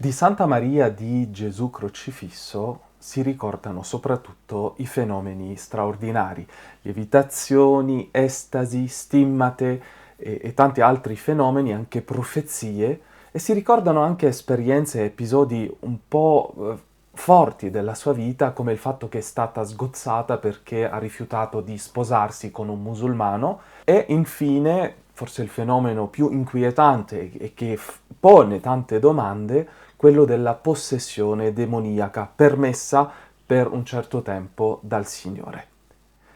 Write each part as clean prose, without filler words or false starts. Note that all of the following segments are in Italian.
Di Santa Maria di Gesù Crocifisso si ricordano soprattutto i fenomeni straordinari, lievitazioni, estasi, stimmate e tanti altri fenomeni, anche profezie, e si ricordano anche esperienze e episodi un po' forti della sua vita, come il fatto che è stata sgozzata perché ha rifiutato di sposarsi con un musulmano e infine, forse il fenomeno più inquietante e che pone tante domande, quello della possessione demoniaca permessa per un certo tempo dal Signore.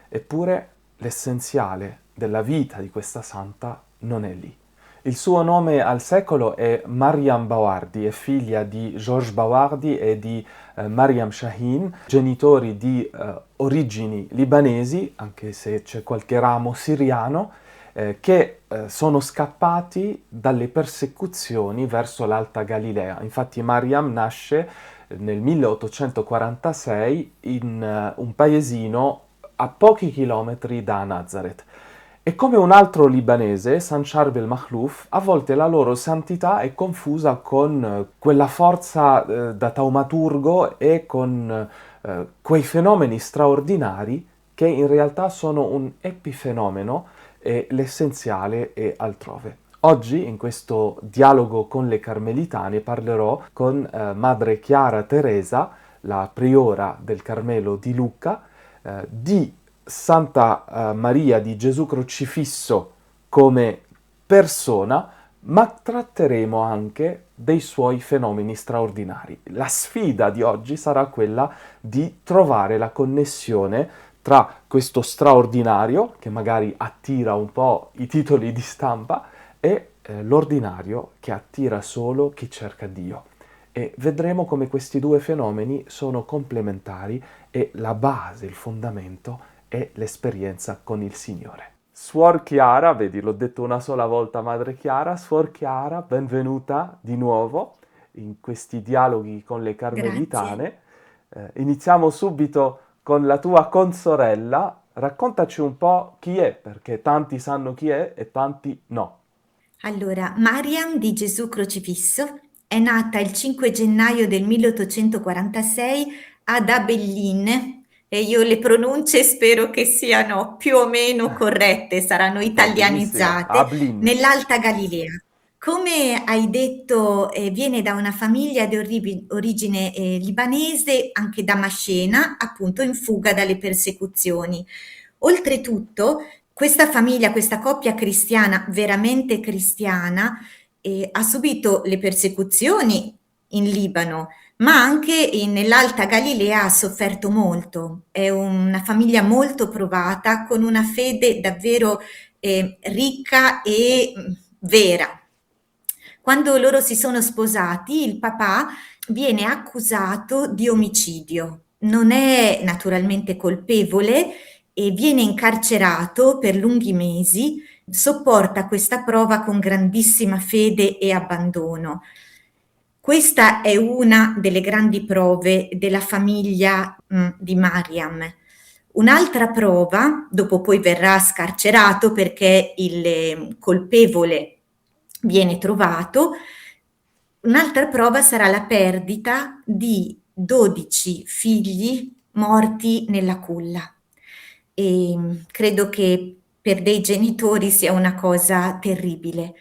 Eppure l'essenziale della vita di questa santa non è lì. Il suo nome al secolo è Mariam Bawardi, è figlia di Georges Bawardi e di Mariam Shahin, genitori di origini libanesi, anche se c'è qualche ramo siriano, che sono scappati dalle persecuzioni verso l'Alta Galilea. Infatti Mariam nasce nel 1846 in un paesino a pochi chilometri da Nazareth. E come un altro libanese, Sanchar Belmahlouf, a volte la loro santità è confusa con quella forza da taumaturgo e con quei fenomeni straordinari che in realtà sono un epifenomeno e l'essenziale è altrove. Oggi, in questo dialogo con le Carmelitane, parlerò con Madre Chiara Teresa, la priora del Carmelo di Lucca, di Santa Maria di Gesù Crocifisso come persona, ma tratteremo anche dei suoi fenomeni straordinari. La sfida di oggi sarà quella di trovare la connessione tra questo straordinario, che magari attira un po' i titoli di stampa, e l'ordinario che attira solo chi cerca Dio. E vedremo come questi due fenomeni sono complementari e la base, il fondamento è l'esperienza con il Signore. Suor Chiara, vedi, l'ho detto una sola volta, Madre Chiara, Suor Chiara, benvenuta di nuovo in questi dialoghi con le Grazie. Carmelitane. Iniziamo subito con la tua consorella. Raccontaci un po' chi è, perché tanti sanno chi è e tanti no. Allora, Mariam di Gesù Crocifisso è nata il 5 gennaio del 1846 ad Abellin e io le pronunce spero che siano più o meno corrette, saranno Va benissimo. italianizzate, Ablin. nell'Alta Galilea. Come hai detto, viene da una famiglia di origine libanese, anche damascena, appunto in fuga dalle persecuzioni. Oltretutto, questa famiglia, questa coppia cristiana, veramente cristiana, ha subito le persecuzioni in Libano, ma anche nell'Alta Galilea ha sofferto molto. È una famiglia molto provata, con una fede davvero ricca e vera. Quando loro si sono sposati, il papà viene accusato di omicidio. Non è naturalmente colpevole e viene incarcerato per lunghi mesi, sopporta questa prova con grandissima fede e abbandono. Questa è una delle grandi prove della famiglia di Mariam. Un'altra prova, dopo poi verrà scarcerato perché il colpevole viene trovato, un'altra prova sarà la perdita di 12 figli morti nella culla. E credo che per dei genitori sia una cosa terribile.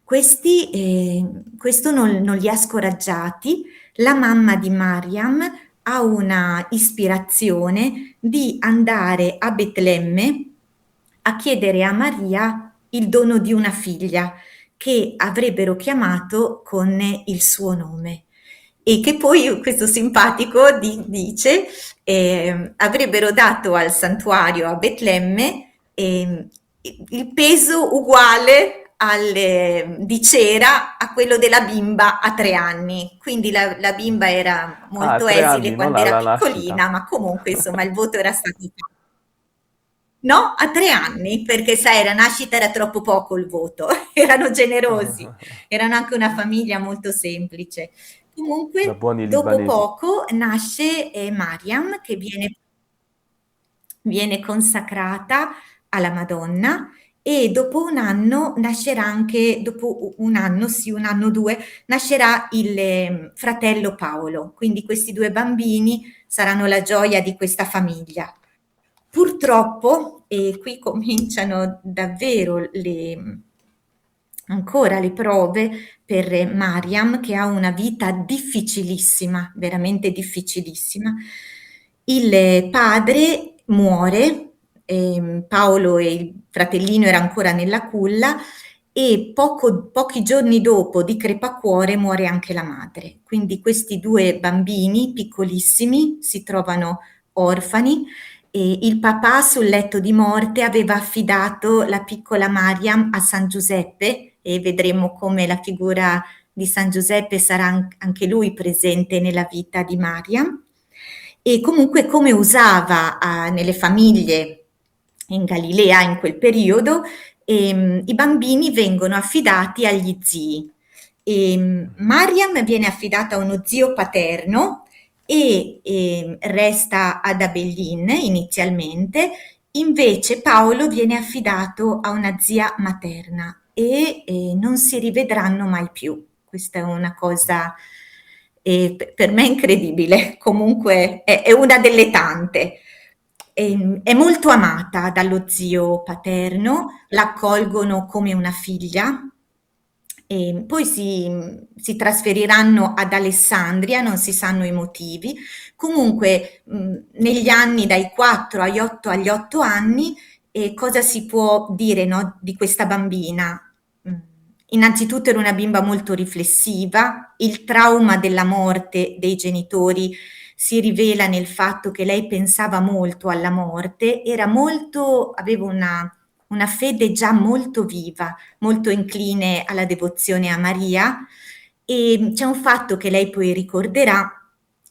Questo non li ha scoraggiati. La mamma di Mariam ha una ispirazione di andare a Betlemme a chiedere a Maria il dono di una figlia che avrebbero chiamato con il suo nome. E che poi questo simpatico dice avrebbero dato al santuario a Betlemme il peso uguale di cera a quello della bimba a 3 anni. Quindi la bimba era Ah, molto 3 anni, esile non quando era alla nascita. piccolina, ma comunque insomma il voto era stato fatto. No, a 3 anni, perché sai, la nascita era troppo poco il voto, erano generosi, erano anche una famiglia molto semplice. Da Comunque, buoni dopo libanesi. poco nasce Mariam, che viene consacrata alla Madonna e dopo un anno nascerà anche, dopo un anno, sì, un anno o due, nascerà il fratello Paolo. Quindi questi due bambini saranno la gioia di questa famiglia. Purtroppo, e qui cominciano davvero ancora le prove per Mariam, che ha una vita difficilissima, veramente difficilissima. Il padre muore, Paolo e il fratellino era ancora nella culla e pochi giorni dopo di crepacuore muore anche la madre. Quindi questi due bambini piccolissimi si trovano orfani e il papà sul letto di morte aveva affidato la piccola Mariam a San Giuseppe e vedremo come la figura di San Giuseppe sarà anche lui presente nella vita di Mariam. E comunque come usava nelle famiglie in Galilea in quel periodo, i bambini vengono affidati agli zii. Mariam viene affidata a uno zio paterno e resta ad Abellin inizialmente, invece Paolo viene affidato a una zia materna e non si rivedranno mai più. Questa è una cosa per me incredibile, comunque è una delle tante. È molto amata dallo zio paterno, l'accolgono come una figlia. E poi si trasferiranno ad Alessandria, non si sanno i motivi. Comunque, negli anni dai 4 agli 8 anni, cosa si può dire, no, di questa bambina? Mm, Innanzitutto era una bimba molto riflessiva, il trauma della morte dei genitori si rivela nel fatto che lei pensava molto alla morte, aveva una fede già molto viva, molto incline alla devozione a Maria e c'è un fatto che lei poi ricorderà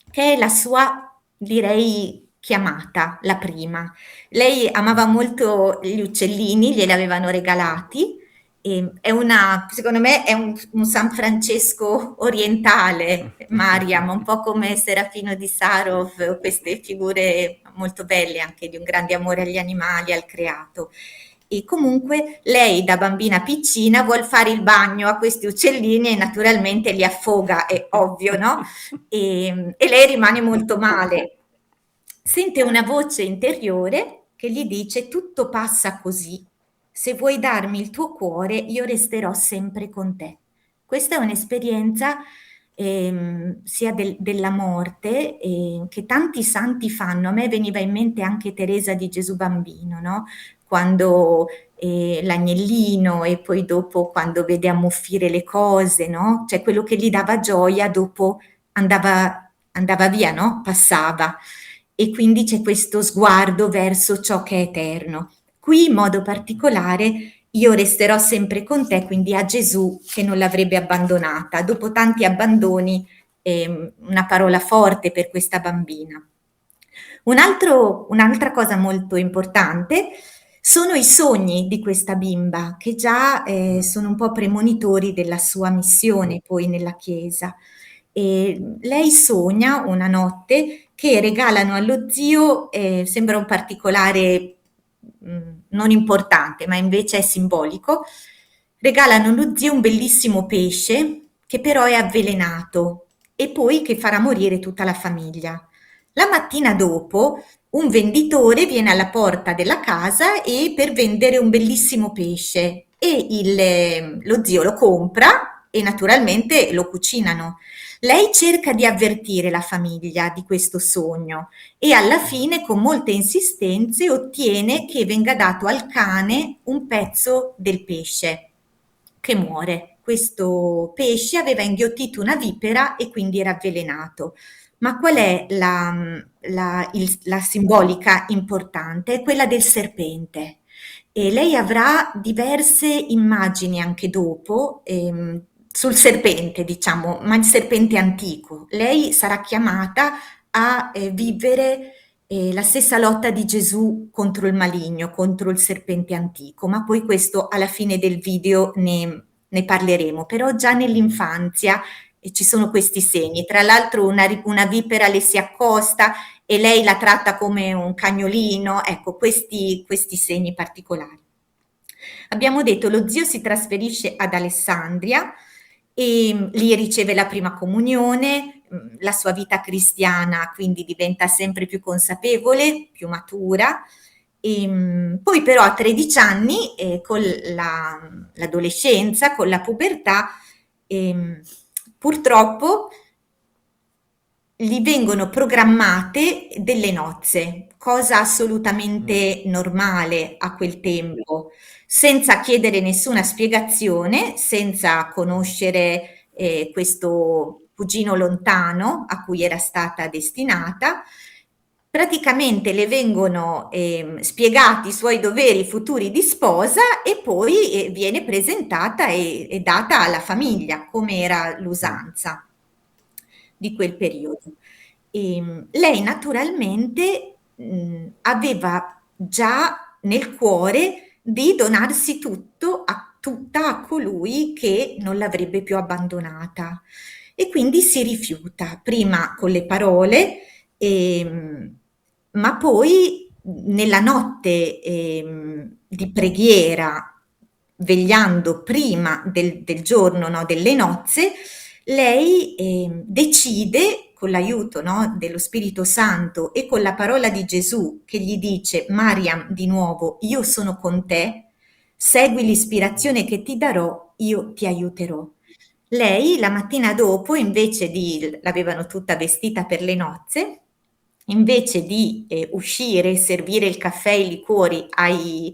che è la sua, direi, chiamata, la prima. Lei amava molto gli uccellini, glieli avevano regalati. Secondo me è un San Francesco orientale, Mariam, un po' come Serafino di Sarov, queste figure molto belle anche di un grande amore agli animali, al creato. E comunque lei da bambina piccina vuol fare il bagno a questi uccellini e naturalmente li affoga, è ovvio, no? E lei rimane molto male. Sente una voce interiore che gli dice: tutto passa così, se vuoi darmi il tuo cuore io resterò sempre con te. Questa è un'esperienza sia della morte che tanti santi fanno. A me veniva in mente anche Teresa di Gesù Bambino, no? Quando l'agnellino e poi dopo quando vede ammuffire le cose, no? Cioè quello che gli dava gioia dopo andava via, no? Passava. E quindi c'è questo sguardo verso ciò che è eterno. Qui in modo particolare io resterò sempre con te, quindi a Gesù che non l'avrebbe abbandonata. Dopo tanti abbandoni, una parola forte per questa bambina. Un'altra cosa molto importante sono i sogni di questa bimba, che già sono un po' premonitori della sua missione poi nella Chiesa. E lei sogna una notte che regalano allo zio, sembra un particolare non importante, ma invece è simbolico, regalano allo zio un bellissimo pesce che però è avvelenato e poi che farà morire tutta la famiglia. La mattina dopo un venditore viene alla porta della casa e per vendere un bellissimo pesce e lo zio lo compra e naturalmente lo cucinano. Lei cerca di avvertire la famiglia di questo sogno e alla fine, con molte insistenze, ottiene che venga dato al cane un pezzo del pesce che muore. Questo pesce aveva inghiottito una vipera e quindi era avvelenato. Ma qual è la simbolica importante? È quella del serpente. E lei avrà diverse immagini anche dopo sul serpente, diciamo, ma il serpente antico. Lei sarà chiamata a vivere la stessa lotta di Gesù contro il maligno, contro il serpente antico, ma poi questo alla fine del video ne parleremo, però già nell'infanzia ci sono questi segni. Tra l'altro una vipera le si accosta e lei la tratta come un cagnolino, ecco questi segni particolari. Abbiamo detto lo zio si trasferisce ad Alessandria e lì riceve la prima comunione, la sua vita cristiana quindi diventa sempre più consapevole, più matura. Poi però a 13 anni, con l'adolescenza, con la pubertà, ehm, purtroppo gli vengono programmate delle nozze, cosa Mh. assolutamente normale a quel tempo, senza chiedere nessuna spiegazione, senza conoscere questo cugino lontano a cui era stata destinata. Praticamente le vengono spiegati i suoi doveri futuri di sposa e poi viene presentata e data alla famiglia, come era Mh. l'usanza di quel periodo. Lei naturalmente aveva già nel cuore di donarsi tutta a colui che non l'avrebbe più abbandonata e quindi si rifiuta, prima con le parole, ma poi nella notte di preghiera, vegliando prima del giorno, no, delle nozze, lei decide, con l'aiuto, no, dello Spirito Santo e con la parola di Gesù che gli dice, Mariam, di nuovo, io sono con te, segui l'ispirazione che ti darò, io ti aiuterò. Lei la mattina dopo, l'avevano tutta vestita per le nozze, invece di uscire e servire il caffè e i liquori ai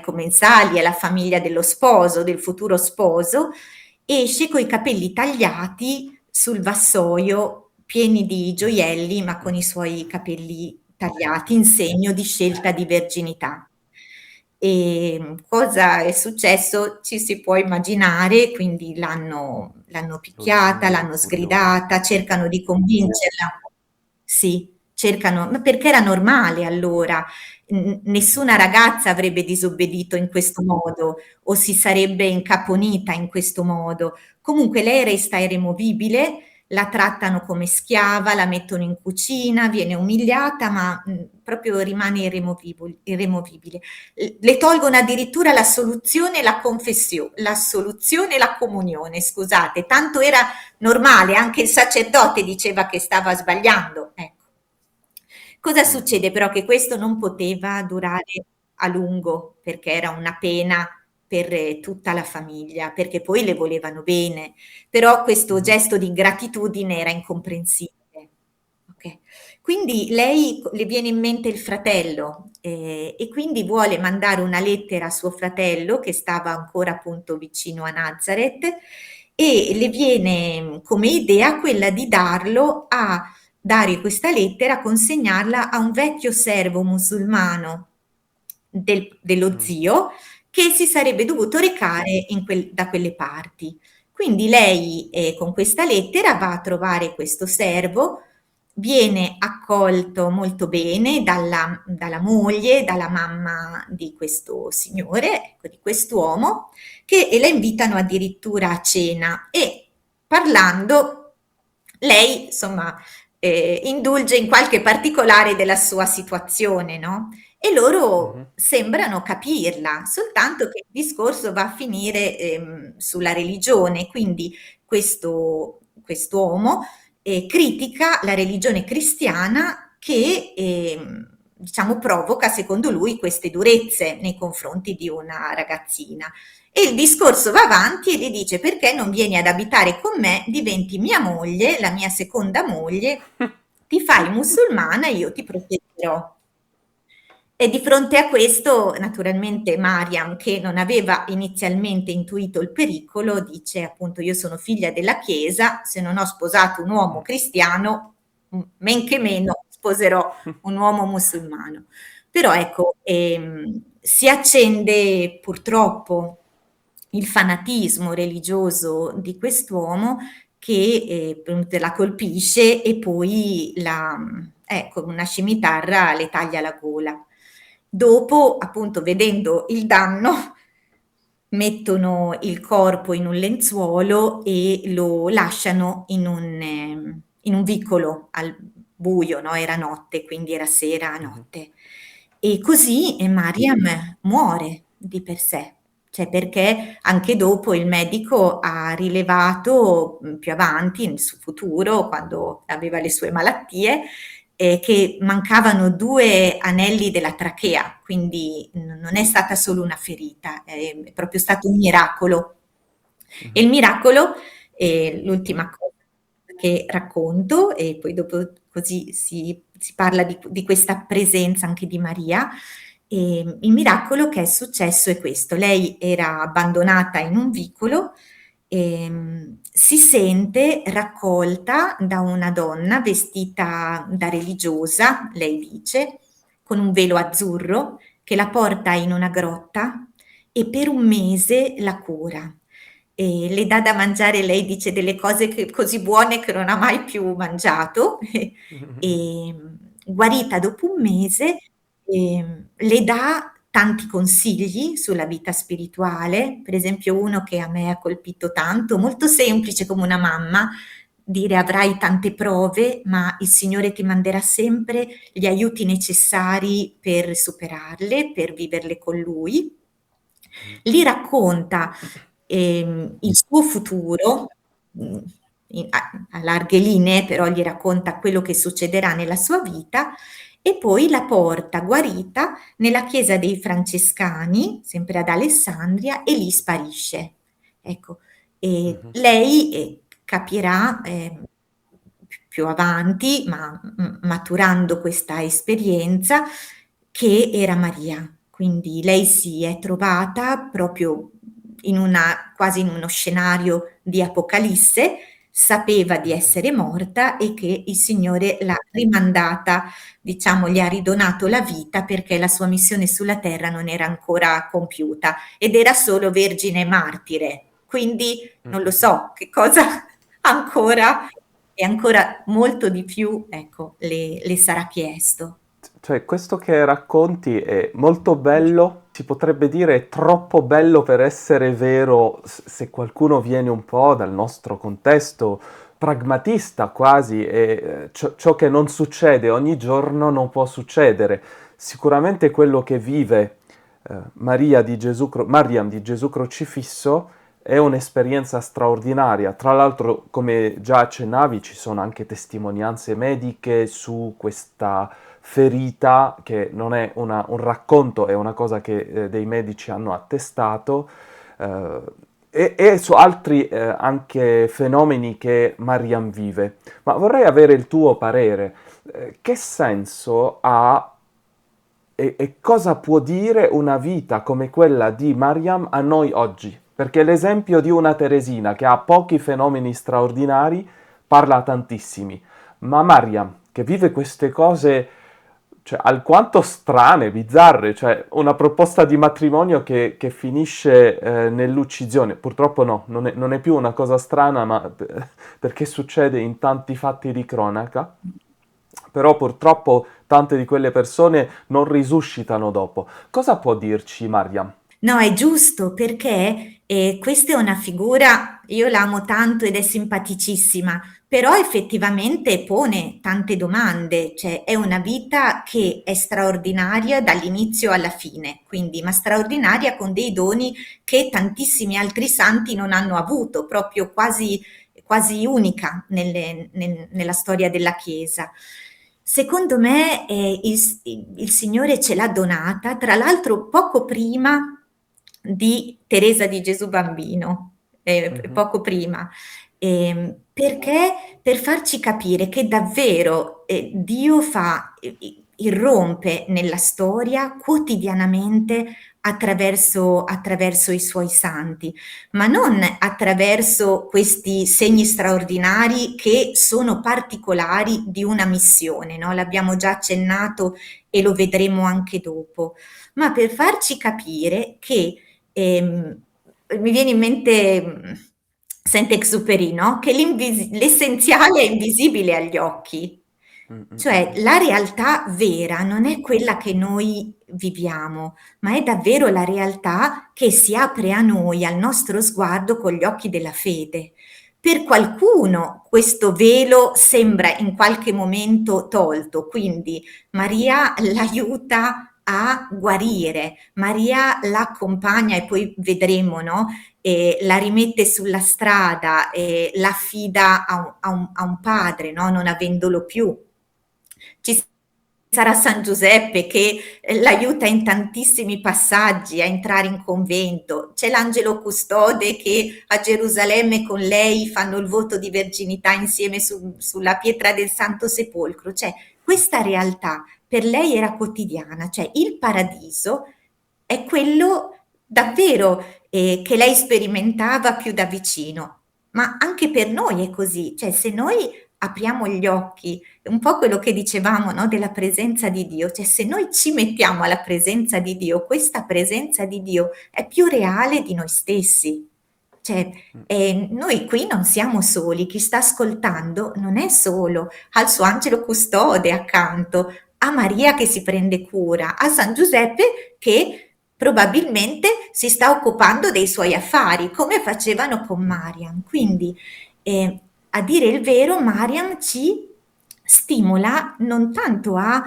commensali, alla famiglia dello sposo, del futuro sposo, esce coi capelli tagliati sul vassoio, pieni di gioielli, ma con i suoi capelli tagliati in segno di scelta di verginità. E cosa è successo ci si può immaginare, quindi l'hanno Lo picchiata, zio l'hanno furioso. sgridata, cercano di convincerla. Sì, cercano, ma perché era normale allora. Mh-mh. Nessuna ragazza avrebbe disobbedito in questo modo o si sarebbe incaponita in questo modo. Comunque lei resta irremovibile, la trattano come schiava, la mettono in cucina, viene umiliata, ma proprio rimane irremovibile. Le tolgono addirittura l'assoluzione e la comunione, scusate, tanto era normale, anche il sacerdote diceva che stava sbagliando. Ecco. Cosa Mh-mh. succede però? Che questo non poteva durare a lungo, perché era una pena per tutta la famiglia, perché poi le volevano bene, però questo Mh-mh. gesto di ingratitudine era incomprensibile. Ok. Quindi lei le viene in mente il fratello e quindi vuole mandare una lettera a suo fratello che stava ancora appunto vicino a Nazareth e le viene come idea quella di dare questa lettera, consegnarla a un vecchio servo musulmano dello Mh. zio che si sarebbe dovuto recare da quelle parti. Quindi lei con questa lettera va a trovare questo servo, viene accolto molto bene dalla moglie, dalla mamma di questo signore, ecco, di quest'uomo, che la invitano addirittura a cena e parlando, lei insomma indulge in qualche particolare della sua situazione, no? E Mh-mh. loro sembrano capirla, soltanto che il discorso va a finire sulla religione, quindi quest'uomo critica la religione cristiana che diciamo provoca secondo lui queste durezze nei confronti di una ragazzina. E il discorso va avanti e gli dice perché non vieni ad abitare con me, diventi mia moglie, la mia seconda moglie, ti fai musulmana e io ti proteggerò. E di fronte a questo, naturalmente, Mariam, che non aveva inizialmente intuito il pericolo, dice appunto: Io sono figlia della Chiesa, se non ho sposato un uomo Mh. cristiano, men che meno sposerò un uomo musulmano. Però ecco, si accende purtroppo il fanatismo religioso di quest'uomo che la colpisce e poi con una scimitarra le taglia la gola. Dopo, appunto, vedendo il danno, mettono il corpo in un lenzuolo e lo lasciano in un vicolo al buio, no? Era notte, quindi era sera Mh-mh. notte. E così Mariam muore. di per sé, cioè perché anche dopo il medico ha rilevato più avanti, nel suo futuro, quando aveva le sue malattie, che mancavano due anelli della trachea, quindi non è stata solo una ferita, è proprio stato un miracolo. E Mhm. il miracolo, l'ultima cosa che racconto, e poi dopo così si parla di questa presenza anche di Maria. Il miracolo che è successo è questo: lei era abbandonata in un vicolo, si sente raccolta da una donna vestita da religiosa, lei dice, con un velo azzurro, che la porta in una grotta e per un mese la cura. E le dà da mangiare, lei dice, delle cose così buone che non ha mai più mangiato. E, guarita dopo un mese, le dà tanti consigli sulla vita spirituale, per esempio uno che a me ha colpito tanto, molto semplice come una mamma, dire avrai tante prove, ma il Signore ti manderà sempre gli aiuti necessari per superarle, per viverle con Lui. Gli racconta il suo futuro, mh, a larghe linee, però gli racconta quello che succederà nella sua vita e poi la porta guarita nella chiesa dei Francescani, sempre ad Alessandria, e lì sparisce. Ecco, e Mhm. lei capirà più avanti, ma maturando questa esperienza, che era Maria. Quindi lei si è trovata proprio quasi in uno scenario di Apocalisse, sapeva di Mhm. essere morta e che il Signore l'ha rimandata, diciamo, gli ha ridonato la vita perché la sua missione sulla terra non era ancora compiuta ed era solo vergine martire. Quindi non lo Mhm. so che cosa ancora e ancora molto di più, ecco, le sarà chiesto. Cioè, questo che racconti è molto bello, si potrebbe dire è troppo bello per essere vero se qualcuno viene un po' dal nostro contesto pragmatista quasi, e ciò che non succede ogni giorno non può succedere. Sicuramente quello che vive Mariam di Gesù crocifisso è un'esperienza straordinaria. Tra l'altro, come già accennavi, ci sono anche testimonianze mediche su questa ferita, che non è un racconto, è una cosa che dei medici hanno attestato, eh, e su altri anche fenomeni che Mariam vive. Ma vorrei avere il tuo parere. Che senso ha e cosa può dire una vita come quella di Mariam a noi oggi? Perché l'esempio di una Teresina che ha pochi fenomeni straordinari parla a tantissimi, ma Mariam che vive queste cose cioè, alquanto strane, bizzarre, cioè una proposta di matrimonio che finisce nell'uccisione, purtroppo no, non è più una cosa strana, ma perché succede in tanti fatti di cronaca, però purtroppo tante di quelle persone non risuscitano dopo. Cosa può dirci Mariam? No, è giusto perché questa è una figura, io l'amo tanto ed è simpaticissima, però effettivamente pone tante domande, cioè è una vita che è straordinaria dall'inizio alla fine, quindi, ma straordinaria con dei doni che tantissimi altri santi non hanno avuto, proprio quasi unica nella storia della Chiesa. Secondo me il Signore ce l'ha donata, tra l'altro poco prima di Teresa di Gesù Bambino, Mhm. poco prima, perché per farci capire che davvero Dio irrompe nella storia quotidianamente attraverso i suoi santi, ma non attraverso questi segni straordinari che sono particolari di una missione, no? L'abbiamo già accennato e lo vedremo anche dopo, ma per farci capire che mi viene in mente Saint-Exupéry, no? Che l'essenziale è invisibile agli occhi, Mm, mm, mm, cioè mm. la realtà vera non è quella che noi viviamo, ma è davvero la realtà che si apre a noi, al nostro sguardo con gli occhi della fede. Per qualcuno questo velo sembra in qualche momento tolto, quindi Maria l'aiuta a guarire. Maria l'accompagna e poi vedremo, no? La rimette sulla strada, la affida a un padre, no? Non avendolo più. Ci sarà San Giuseppe che l'aiuta in tantissimi passaggi a entrare in convento. C'è l'angelo custode che a Gerusalemme con lei fanno il voto di verginità insieme sulla pietra del Santo Sepolcro. Cioè, questa realtà per lei era quotidiana, cioè il paradiso è quello davvero che lei sperimentava più da vicino. Ma anche per noi è così, cioè se noi apriamo gli occhi, un po' quello che dicevamo, no, della presenza di Dio, cioè se noi ci mettiamo alla presenza di Dio, questa presenza di Dio è più reale di noi stessi. Cioè, noi qui non siamo soli, chi sta ascoltando non è solo, ha il suo angelo custode accanto, a Maria che si prende cura, a San Giuseppe che probabilmente si sta occupando dei suoi affari, come facevano con Mariam. Quindi, a dire il vero, Mariam ci stimola non tanto a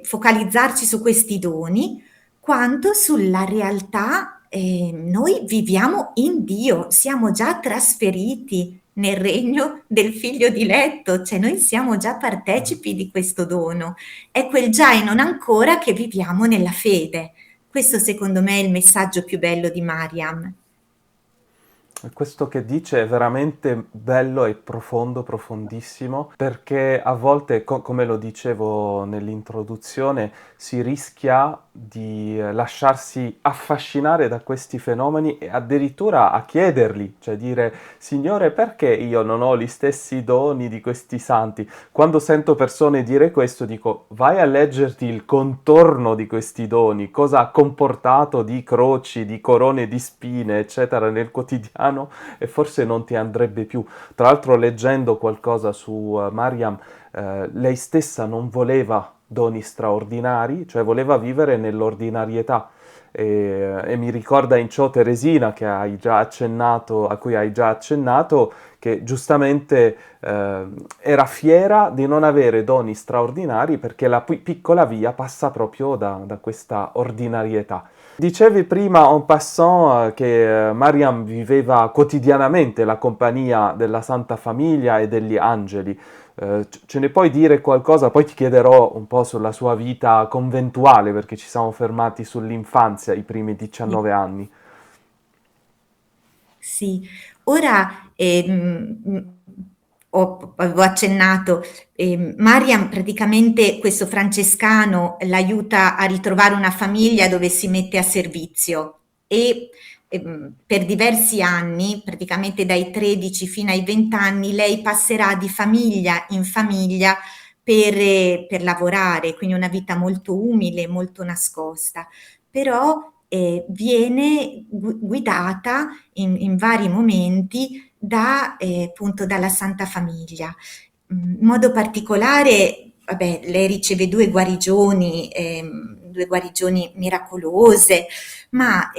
focalizzarci su questi doni, quanto sulla realtà noi viviamo in Dio, siamo già trasferiti nel regno del figlio diletto, cioè noi siamo già partecipi di questo dono. È quel già e non ancora che viviamo nella fede. Questo secondo me è il messaggio più bello di Mariam. Questo che dice è veramente bello e profondo, profondissimo, perché a volte, come lo dicevo nell'introduzione, si rischia di lasciarsi affascinare da questi fenomeni e addirittura a chiederli, cioè dire, Signore, perché io non ho gli stessi doni di questi santi? Quando sento persone dire questo, dico, vai a leggerti il contorno di questi doni, cosa ha comportato di croci, di corone di spine, eccetera, nel quotidiano e forse non ti andrebbe più. Tra l'altro, leggendo qualcosa su Mariam, lei stessa non voleva doni straordinari, cioè voleva vivere nell'ordinarietà. E mi ricorda in ciò Teresina che hai già accennato, a cui hai già accennato, che giustamente era fiera di non avere doni straordinari perché la piccola via passa proprio da questa ordinarietà. Dicevi prima en passant che Mariam viveva quotidianamente la compagnia della Santa Famiglia e degli angeli. Ce ne puoi dire qualcosa? Poi ti chiederò un po' sulla sua vita conventuale, perché ci siamo fermati sull'infanzia, i primi 19 anni. Sì, ora avevo accennato, Mariam praticamente questo francescano l'aiuta a ritrovare una famiglia dove si mette a servizio e per diversi anni, praticamente dai 13 fino ai 20 anni, lei passerà di famiglia in famiglia per lavorare, quindi una vita molto umile, molto nascosta, però viene guidata in vari momenti appunto dalla Santa Famiglia. In modo particolare, vabbè, lei riceve due guarigioni miracolose, ma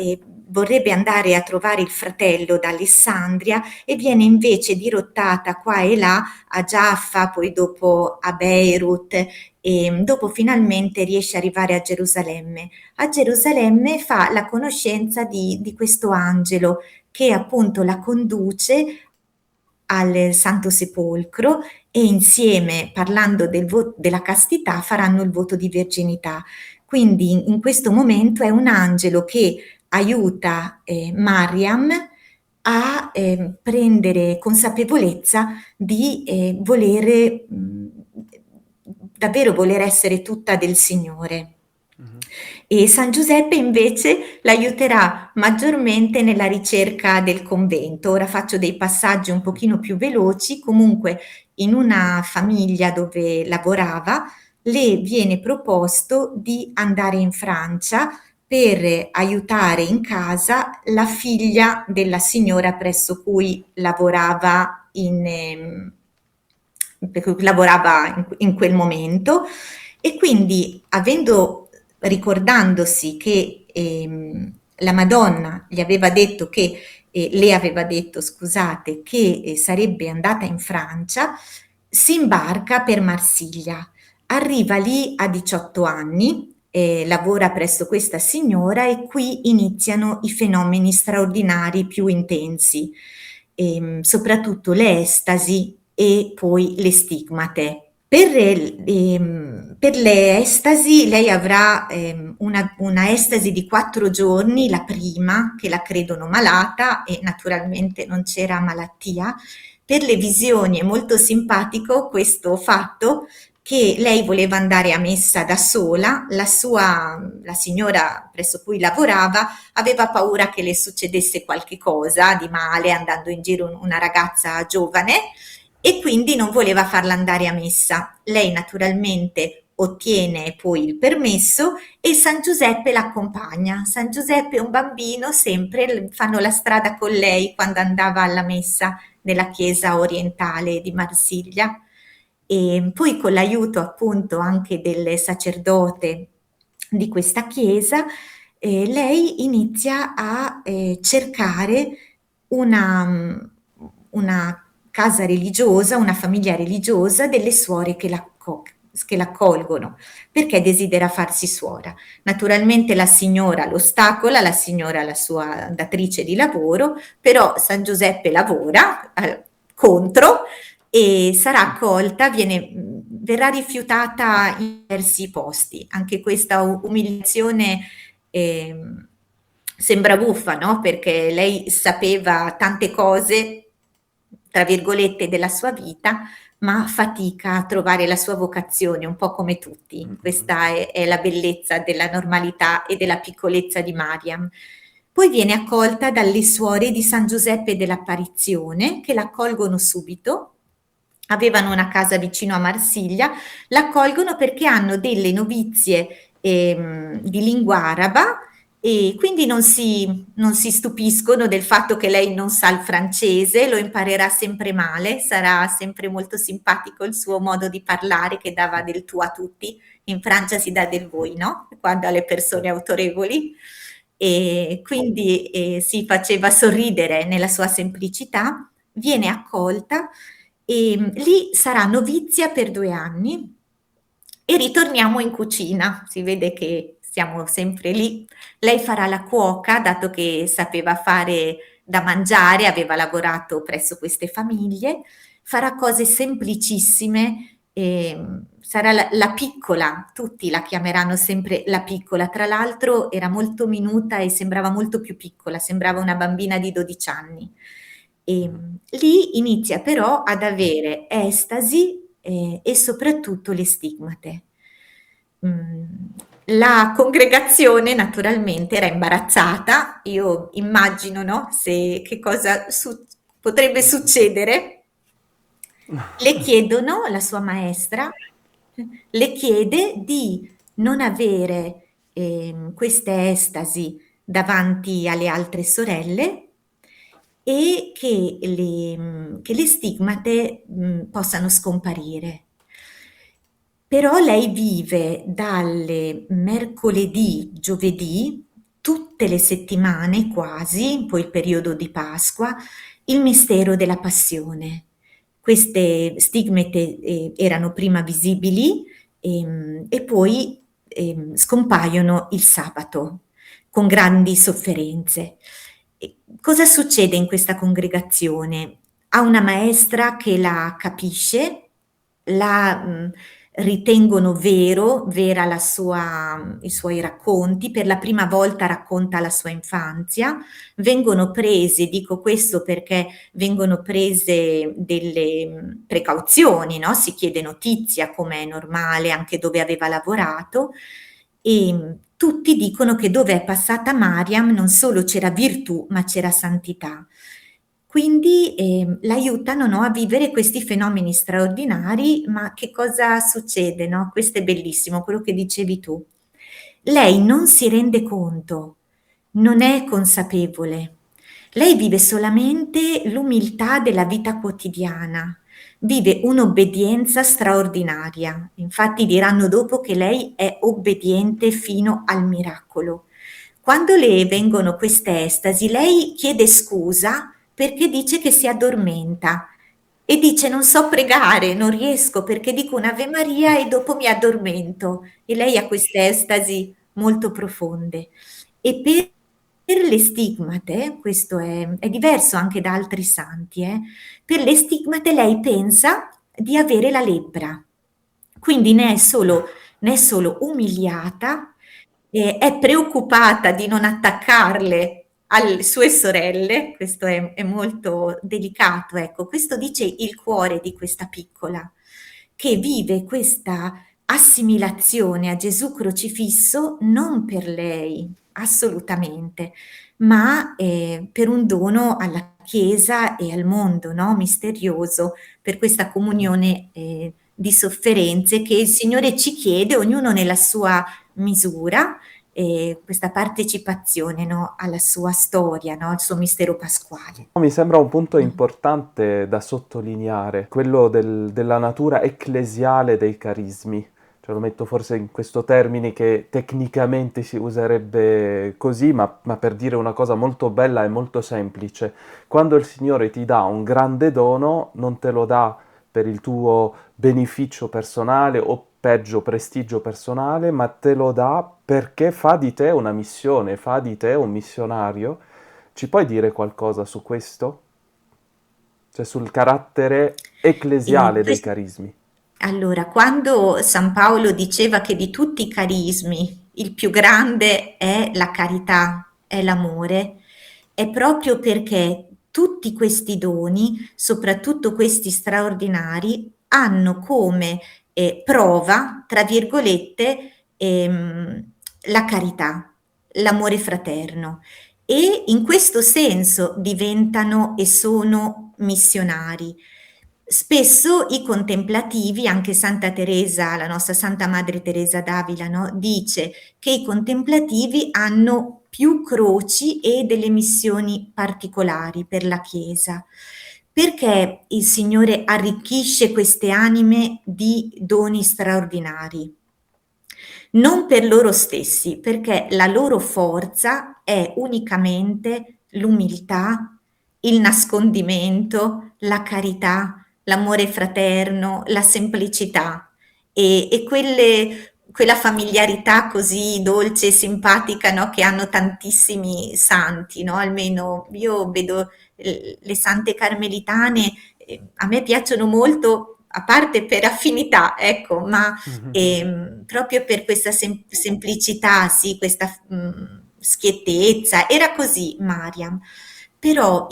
vorrebbe andare a trovare il fratello da Alessandria e viene invece dirottata qua e là a Giaffa, poi dopo a Beirut e dopo finalmente riesce ad arrivare a Gerusalemme. A Gerusalemme fa la conoscenza di questo angelo che appunto la conduce al Santo Sepolcro e insieme, parlando della castità, faranno il voto di verginità. Quindi in questo momento è un angelo che aiuta Mariam a prendere consapevolezza di volere davvero voler essere tutta del Signore. Mhm. E San Giuseppe invece l'aiuterà maggiormente nella ricerca del convento. Ora faccio dei passaggi un pochino più veloci. Comunque, in una famiglia dove lavorava, le viene proposto di andare in Francia per aiutare in casa la figlia della signora presso cui lavorava per cui lavorava in quel momento e quindi ricordandosi che la Madonna gli aveva detto che le aveva detto, scusate, che sarebbe andata in Francia, si imbarca per Marsiglia. Arriva lì a 18 anni, lavora presso questa signora e qui iniziano i fenomeni straordinari più intensi, soprattutto le estasi e poi le stigmate. Per le estasi lei avrà una estasi di 4 giorni, la prima, che la credono malata e naturalmente non c'era malattia. Per le visioni è molto simpatico questo fatto che lei voleva andare a messa da sola, la signora presso cui lavorava aveva paura che le succedesse qualche cosa di male andando in giro una ragazza giovane e quindi non voleva farla andare a messa. Lei naturalmente ottiene poi il permesso e San Giuseppe l'accompagna. San Giuseppe è un bambino, sempre fanno la strada con lei quando andava alla messa nella chiesa orientale di Marsiglia e poi con l'aiuto appunto anche del sacerdote di questa chiesa, lei inizia a cercare una casa religiosa, una famiglia religiosa delle suore che l'accolgono perché desidera farsi suora. Naturalmente la signora lo ostacola, la signora è la sua datrice di lavoro, però San Giuseppe lavora contro e sarà accolta, verrà rifiutata in diversi posti. Anche questa umiliazione sembra buffa, no? Perché lei sapeva tante cose, tra virgolette, della sua vita, ma fatica a trovare la sua vocazione, un po' come tutti. Questa è la bellezza della normalità e della piccolezza di Mariam. Poi viene accolta dalle suore di San Giuseppe dell'Apparizione, che l'accolgono subito. Avevano una casa vicino a Marsiglia, l'accolgono perché hanno delle novizie di lingua araba e quindi non si stupiscono del fatto che lei non sa il francese, lo imparerà sempre male, sarà sempre molto simpatico il suo modo di parlare che dava del tu a tutti. In Francia si dà del voi, no? Quando alle persone autorevoli. E quindi si faceva sorridere nella sua semplicità, viene accolta e lì sarà novizia per 2 anni e ritorniamo in cucina. Si vede che siamo sempre lì. Lei farà la cuoca, dato che sapeva fare da mangiare, aveva lavorato presso queste famiglie, farà cose semplicissime, sarà la piccola, tutti la chiameranno sempre la piccola. Tra l'altro era molto minuta e sembrava molto più piccola, sembrava una bambina di 12 anni. Lì inizia però ad avere estasi e soprattutto le stigmate. La congregazione naturalmente era imbarazzata, io immagino, no, se che cosa potrebbe succedere. Le chiedono, la sua maestra le chiede di non avere queste estasi davanti alle altre sorelle e che le stigmate possano scomparire. Però lei vive dalle mercoledì, giovedì, tutte le settimane quasi, poi il periodo di Pasqua, il mistero della passione. Queste stigmate erano prima visibili e poi scompaiono il sabato con grandi sofferenze. Cosa succede in questa congregazione? Ha una maestra che la capisce, la ritengono vera i suoi racconti, per la prima volta racconta la sua infanzia, vengono prese, dico questo perché vengono prese delle precauzioni, no? Si chiede notizia come è normale anche dove aveva lavorato e tutti dicono che dove è passata Mariam non solo c'era virtù ma c'era santità. Quindi l'aiutano, no, a vivere questi fenomeni straordinari, ma che cosa succede? No? Questo è bellissimo, quello che dicevi tu. Lei non si rende conto, non è consapevole. Lei vive solamente l'umiltà della vita quotidiana, vive un'obbedienza straordinaria. Infatti diranno dopo che lei è obbediente fino al miracolo. Quando le vengono queste estasi, lei chiede scusa perché dice che si addormenta e dice: "Non so pregare, non riesco perché dico un'Ave Maria e dopo mi addormento." E lei ha queste estasi molto profonde. E per le stigmate, questo è diverso anche da altri santi, per le stigmate lei pensa di avere la lebbra. Quindi ne è solo umiliata, è preoccupata di non attaccarle alle sue sorelle, questo è molto delicato, ecco. Questo dice il cuore di questa piccola, che vive questa assimilazione a Gesù crocifisso non per lei, assolutamente, ma, per un dono alla Chiesa e al mondo, no, misterioso, per questa comunione, di sofferenze che il Signore ci chiede, ognuno nella sua misura, questa partecipazione, no, alla sua storia, no, al suo mistero pasquale. Mi sembra un punto Mh. importante da sottolineare, quello della natura ecclesiale dei carismi. Cioè, lo metto forse in questo termine che tecnicamente si userebbe così, ma per dire una cosa molto bella e molto semplice. Quando il Signore ti dà un grande dono, non te lo dà per il tuo beneficio personale o peggio prestigio personale, ma te lo dà perché fa di te una missione, fa di te un missionario. Ci puoi dire qualcosa su questo? Cioè sul carattere ecclesiale dei Ques carismi? allora, quando San Paolo diceva che di tutti i carismi il più grande è la carità, è l'amore, è proprio perché tutti questi doni, soprattutto questi straordinari, hanno come, "prova", tra virgolette, la carità, l'amore fraterno e in questo senso diventano e sono missionari. Spesso i contemplativi, anche Santa Teresa, la nostra Santa Madre Teresa d'Avila, no, dice che i contemplativi hanno più croci e delle missioni particolari per la Chiesa. Perché il Signore arricchisce queste anime di doni straordinari? Non per loro stessi, perché la loro forza è unicamente l'umiltà, il nascondimento, la carità, l'amore fraterno, la semplicità e quella familiarità così dolce e simpatica, no, che hanno tantissimi santi, no, almeno io vedo le sante carmelitane, a me piacciono molto, a parte per affinità, ecco, ma proprio per questa semplicità, sì, questa schiettezza, era così Mariam. Però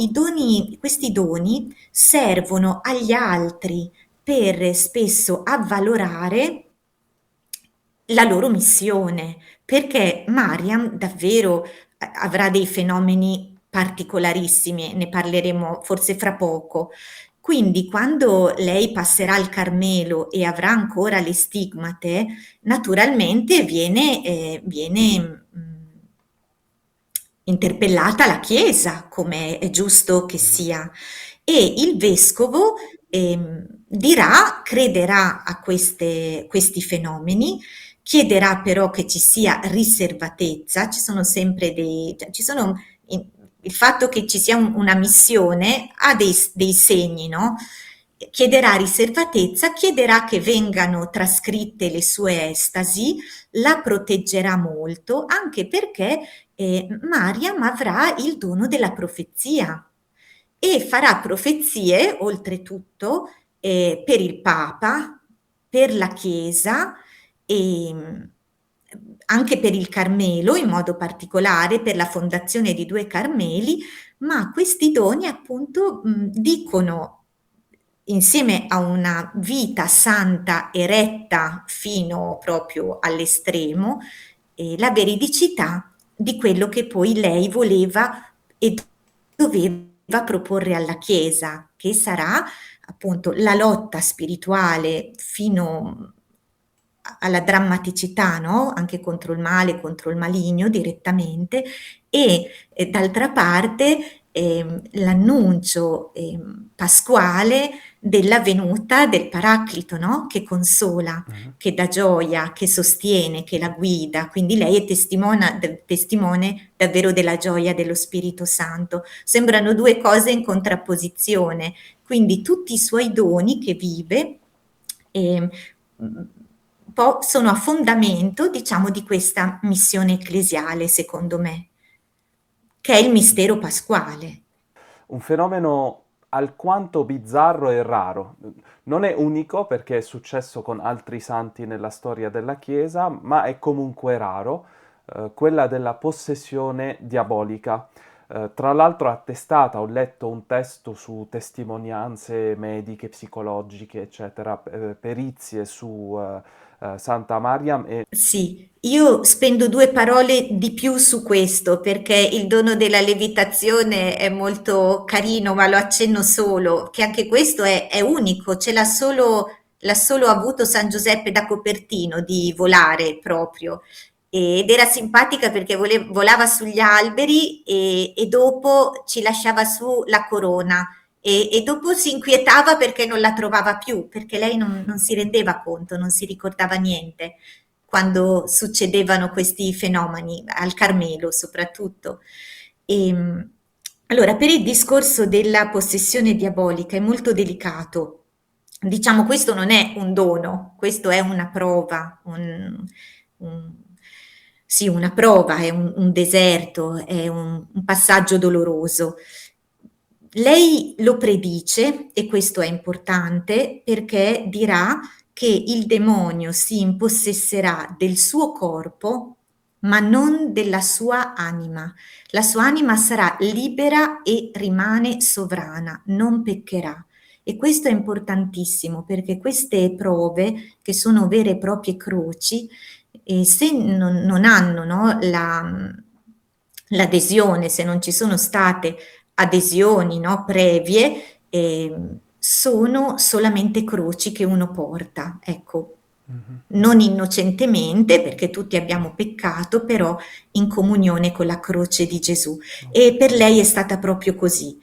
questi doni servono agli altri per spesso avvalorare la loro missione, perché Mariam davvero avrà dei fenomeni particolarissimi, ne parleremo forse fra poco. Quindi quando lei passerà il Carmelo e avrà ancora le stigmate, naturalmente viene interpellata la Chiesa, come è giusto che Mhm. sia, e il vescovo crederà a questi fenomeni, chiederà però che ci sia riservatezza, ci sono sempre cioè, il fatto che ci sia una missione ha dei segni, no? Chiederà riservatezza, chiederà che vengano trascritte le sue estasi, la proteggerà molto, anche perché Mariam avrà il dono della profezia e farà profezie, oltretutto, per il Papa, per la Chiesa e anche per il Carmelo in modo particolare, per la fondazione di due Carmeli, ma questi doni appunto dicono, insieme a una vita santa e retta fino proprio all'estremo, la veridicità di quello che poi lei voleva e doveva proporre alla Chiesa, che sarà appunto la lotta spirituale fino alla drammaticità, no? Anche contro il male, contro il maligno direttamente, e d'altra parte l'annuncio pasquale della venuta del Paraclito, no? Che consola, Mhm. che dà gioia, che sostiene, che la guida. Quindi lei è testimone davvero della gioia dello Spirito Santo. Sembrano due cose in contrapposizione. Quindi tutti i suoi doni che vive eh, sono a fondamento, diciamo, di questa missione ecclesiale, secondo me, che è il mistero pasquale. Un fenomeno alquanto bizzarro e raro. Non è unico perché è successo con altri santi nella storia della Chiesa, ma è comunque raro, quella della possessione diabolica. Tra l'altro attestata, ho letto un testo su testimonianze mediche, psicologiche, eccetera, perizie su Santa Mariam e Sì, io spendo due parole di più su questo perché il dono della levitazione è molto carino, ma lo accenno solo, che anche questo è unico, l'ha solo avuto San Giuseppe da Copertino di volare proprio. Ed era simpatica perché volava sugli alberi e dopo ci lasciava su la corona e dopo si inquietava perché non la trovava più, perché lei non si rendeva conto, non si ricordava niente quando succedevano questi fenomeni, al Carmelo soprattutto. E, allora, per il discorso della possessione diabolica è molto delicato. Diciamo, questo non è un dono, questo è una prova, un- sì, una prova, è un deserto, è un passaggio doloroso. Lei lo predice, e questo è importante, perché dirà che il demonio si impossesserà del suo corpo, ma non della sua anima. La sua anima sarà libera e rimane sovrana, non peccherà. E questo è importantissimo perché queste prove, che sono vere e proprie croci, se non hanno, no, l'adesione, se non ci sono state adesioni, no, previe, sono solamente croci che uno porta, ecco, mhm, non innocentemente, perché tutti abbiamo peccato, però in comunione con la croce di Gesù. ok. E per lei è stata proprio così.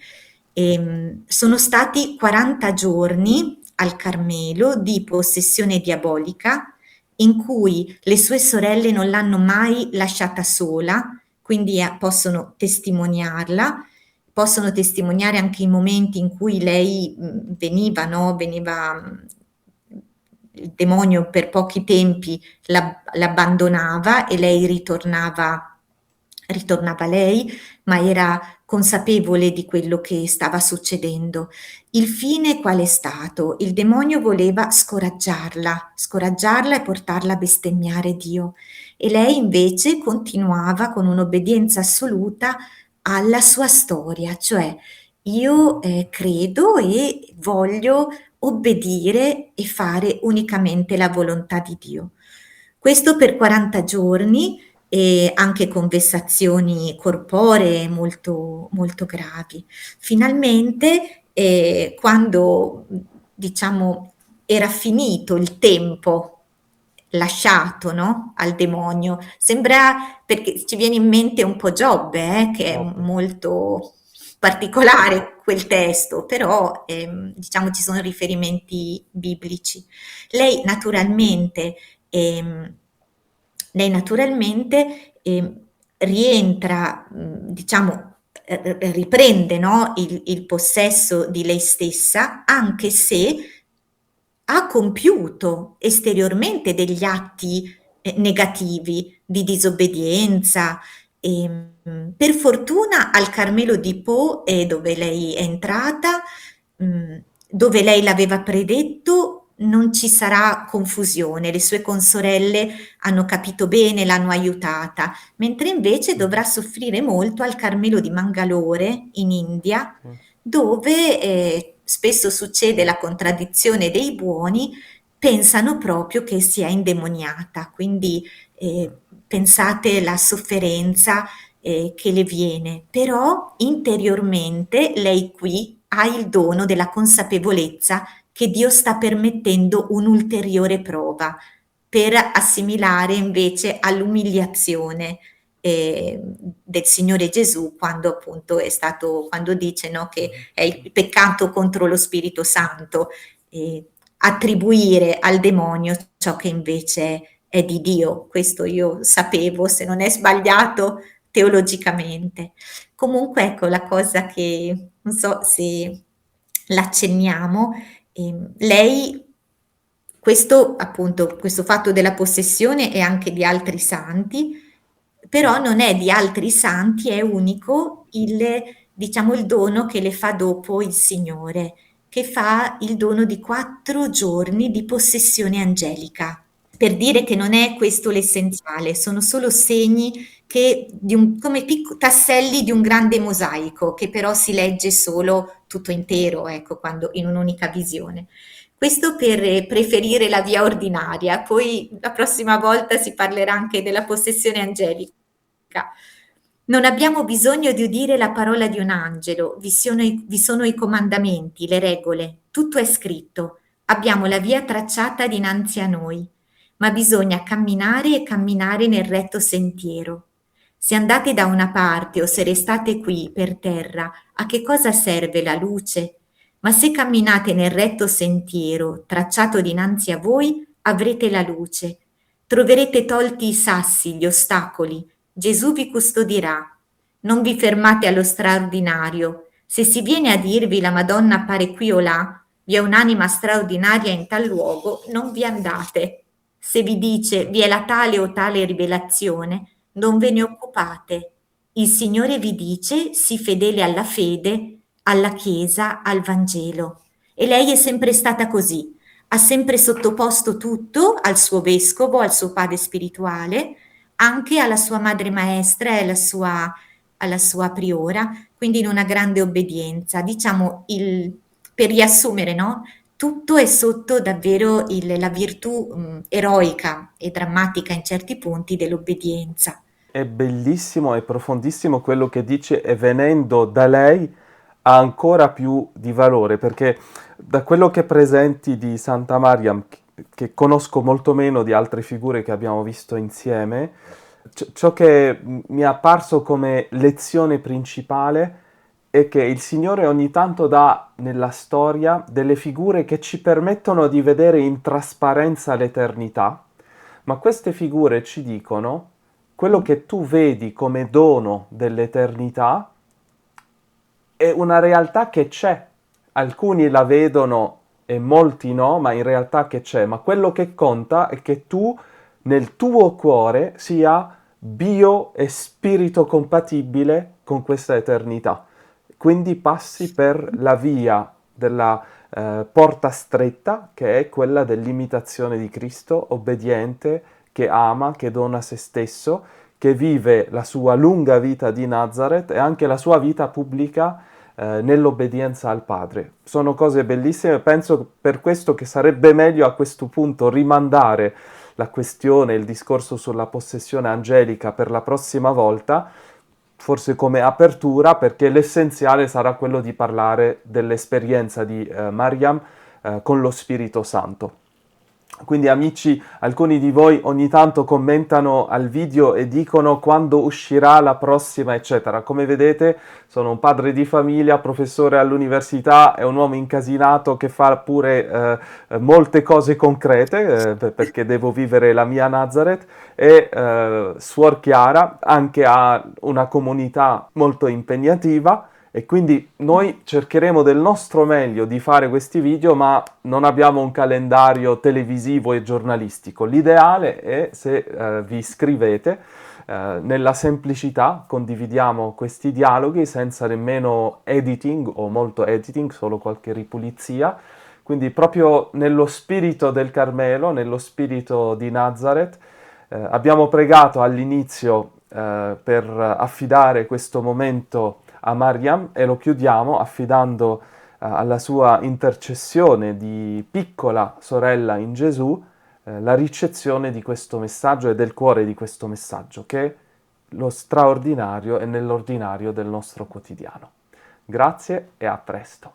Sono stati 40 giorni al Carmelo di possessione diabolica, in cui le sue sorelle non l'hanno mai lasciata sola, quindi possono testimoniare anche i momenti in cui lei veniva, no? Veniva il demonio per pochi tempi l'abbandonava e lei ritornava lei, ma era consapevole di quello che stava succedendo. Il fine qual è stato? Il demonio voleva scoraggiarla e portarla a bestemmiare Dio. E lei invece continuava con un'obbedienza assoluta alla sua storia, cioè io credo e voglio obbedire e fare unicamente la volontà di Dio. Questo per 40 giorni e anche con vessazioni corporee molto, molto gravi. Finalmente, quando diciamo era finito il tempo lasciato, no, al demonio, sembra perché ci viene in mente un po' Giobbe, che è Giobbe. molto particolare quel testo, però diciamo ci sono riferimenti biblici. Lei naturalmente, ehm, lei naturalmente rientra, diciamo, riprende, no, il possesso di lei stessa, anche se ha compiuto esteriormente degli atti negativi di disobbedienza. Per fortuna al Carmelo di Po, dove lei è entrata, mh, dove lei l'aveva predetto, non ci sarà confusione, le sue consorelle hanno capito bene, l'hanno aiutata, mentre invece Mhm, dovrà soffrire molto al Carmelo di Mangalore in India, sì. dove spesso succede la contraddizione dei buoni, pensano proprio che sia indemoniata, quindi pensate la sofferenza che le viene, però interiormente lei qui ha il dono della consapevolezza che Dio sta permettendo un'ulteriore prova per assimilare invece all'umiliazione del Signore Gesù quando appunto quando dice, no, che è il peccato contro lo Spirito Santo, attribuire al demonio ciò che invece è di Dio. Questo io sapevo, se non è sbagliato teologicamente. Comunque ecco la cosa che non so se l'accenniamo, lei questo appunto, questo fatto della possessione è anche di altri santi, però non è di altri santi, è unico diciamo, il dono che le fa dopo il Signore, che fa il dono di 4 giorni di possessione angelica. Per dire che non è questo l'essenziale, sono solo segni come tasselli di un grande mosaico, che però si legge solo tutto intero, ecco, quando in un'unica visione. Questo per preferire la via ordinaria, poi la prossima volta si parlerà anche della possessione angelica. Non abbiamo bisogno di udire la parola di un angelo, vi sono i comandamenti, le regole, tutto è scritto, abbiamo la via tracciata dinanzi a noi, ma bisogna camminare e camminare nel retto sentiero. Se andate da una parte o se restate qui per terra, a che cosa serve la luce? Ma se camminate nel retto sentiero tracciato dinanzi a voi, avrete la luce. Troverete tolti i sassi, gli ostacoli. Gesù vi custodirà. Non vi fermate allo straordinario. Se si viene a dirvi la Madonna appare qui o là, vi è un'anima straordinaria in tal luogo, non vi andate. Se vi dice vi è la tale o tale rivelazione, non ve ne occupate. Il Signore vi dice sii fedele alla fede, alla Chiesa, al Vangelo. E lei è sempre stata così, ha sempre sottoposto tutto al suo vescovo, al suo padre spirituale, anche alla sua madre maestra e alla sua priora, quindi in una grande obbedienza. Diciamo, per riassumere, no? Tutto è sotto davvero la virtù eroica e drammatica in certi punti dell'obbedienza. È bellissimo e profondissimo quello che dice e venendo da lei ha ancora più di valore perché da quello che presenti di Santa Mariam, che conosco molto meno di altre figure che abbiamo visto insieme, ciò che mi è apparso come lezione principale è che il Signore ogni tanto dà nella storia delle figure che ci permettono di vedere in trasparenza l'eternità, ma queste figure ci dicono quello che tu vedi come dono dell'eternità è una realtà che c'è. Alcuni la vedono e molti no, ma in realtà che c'è. Ma quello che conta è che tu nel tuo cuore sia bio e spirito compatibile con questa eternità. Quindi passi per la via della porta stretta, che è quella dell'imitazione di Cristo, obbediente, che ama, che dona se stesso, che vive la sua lunga vita di Nazareth e anche la sua vita pubblica nell'obbedienza al Padre. Sono cose bellissime, penso per questo che sarebbe meglio a questo punto rimandare la questione, il discorso sulla possessione angelica per la prossima volta, forse come apertura, perché l'essenziale sarà quello di parlare dell'esperienza di Mariam con lo Spirito Santo. Quindi amici, alcuni di voi ogni tanto commentano al video e dicono quando uscirà la prossima, eccetera. Come vedete, sono un padre di famiglia, professore all'università, è un uomo incasinato che fa pure molte cose concrete, perché devo vivere la mia Nazareth, e Suor Chiara anche ha una comunità molto impegnativa. E quindi noi cercheremo del nostro meglio di fare questi video, ma non abbiamo un calendario televisivo e giornalistico. L'ideale è se vi iscrivete nella semplicità, condividiamo questi dialoghi senza nemmeno editing o molto editing, solo qualche ripulizia. Quindi proprio nello spirito del Carmelo, nello spirito di Nazareth, abbiamo pregato all'inizio per affidare questo momento a Mariam e lo chiudiamo affidando alla sua intercessione di piccola sorella in Gesù la ricezione di questo messaggio e del cuore di questo messaggio, che è lo straordinario e nell'ordinario del nostro quotidiano. Grazie e a presto.